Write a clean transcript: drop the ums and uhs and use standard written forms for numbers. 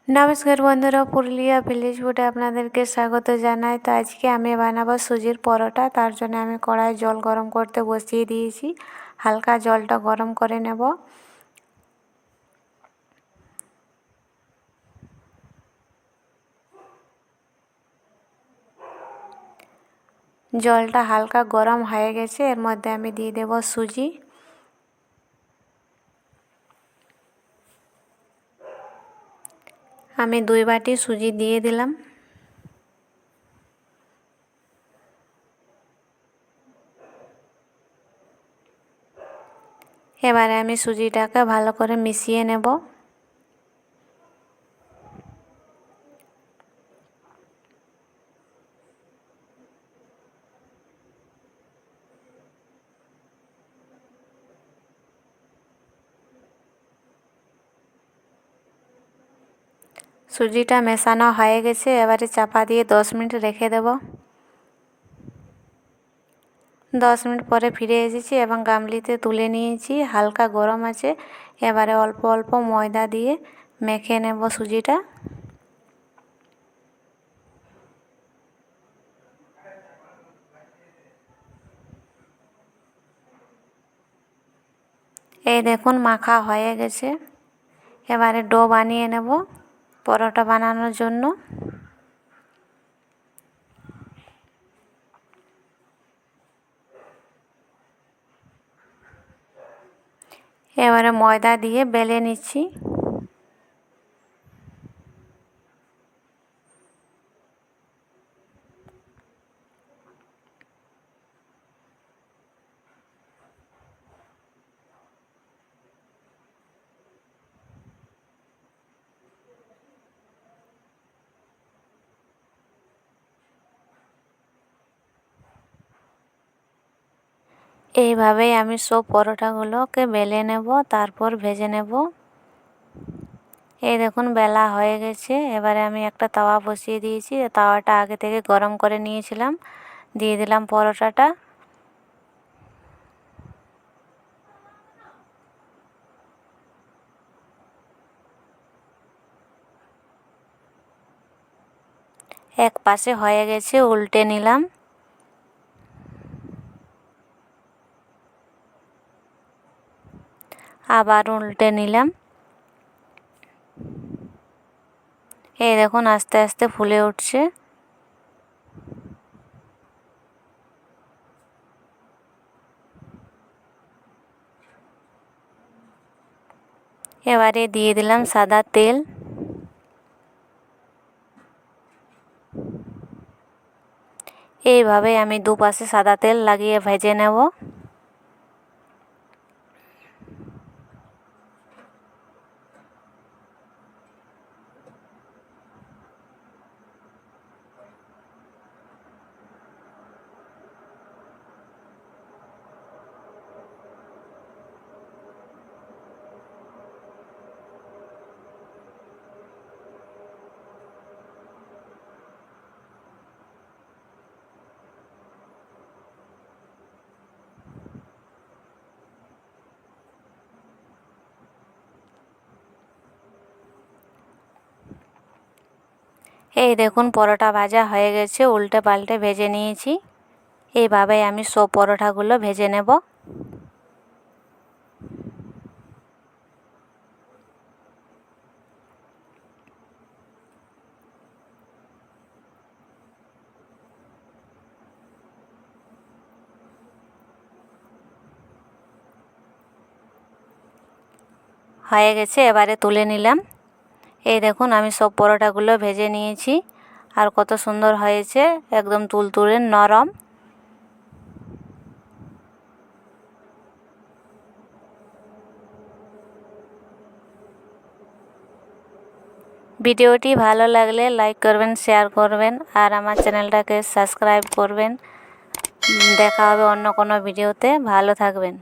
নমস্কার বন্ধুরা, পুরুলিয়া ভিলেজ ফুডে আপনাদেরকে স্বাগত জানাই। তো আজকে আমি বানাবো সুজির পরোটা। তার জন্য আমি কড়াই জল গরম করতে বসিয়ে দিয়েছি। হালকা জলটা গরম করে নেব। জলটা হালকা গরম হয়ে গেছে, এর মধ্যে আমি দিয়ে দেব সুজি। আমি 2 বাটি সুজি দিয়ে দিলাম। এবারে আমি সুজিটাকে ভালো করে মিশিয়ে নেব। সুজিটা মেশানো হয়ে গেছে, এবারে চাপা দিয়ে 10 মিনিট রেখে দেব। 10 মিনিট পরে ফিরে এসেছি এবং গামলিতে তুলে নিয়েছি। হালকা গরম আছে। এবারে অল্প অল্প ময়দা দিয়ে মেখে নেব সুজিটা। এই দেখুন মাখা হয়ে গেছে। এবারে ডো বানিয়ে নেব পরোটা বানানোর জন্য। এবারে ময়দা দিয়ে বেলে নিচ্ছি। এইভাবেই আমি সব পরোটাগুলোকে বেলে নেব, তারপর ভেজে নেব। এই দেখুন বেলা হয়ে গেছে। এবারে আমি একটা তাওয়া বসিয়ে দিয়েছি। তাওয়াটা আগে থেকে গরম করে নিয়েছিলাম। দিয়ে দিলাম পরোটাটা। এক পাশে হয়ে গেছে, উল্টে নিলাম। আবার উল্টে নিলাম। এই দেখুন আস্তে আস্তে ফুলে উঠছে। এবারে দিয়ে দিলাম সাদা তেল। এইভাবে আমি দুপাশে সাদা তেল লাগিয়ে ভেজে নেব। এই দেখুন পরোটা ভাজা হয়ে গেছে, উল্টে পাল্টে ভেজে নিয়েছি। এইভাবে আমি সব পরোটাগুলো ভেজে নেব। হয়ে গেছে, এবারে তুলে নিলাম। এই দেখুন আমি সব পরোটাগুলো ভেজে নিয়েছি। আর কত সুন্দর হয়েছে, একদম তুলতুলে নরম। ভিডিওটি ভালো লাগলে লাইক করবেন, শেয়ার করবেন আর আমার চ্যানেলটাকে সাবস্ক্রাইব করবেন। দেখা হবে অন্য কোনো ভিডিওতে। ভালো থাকবেন।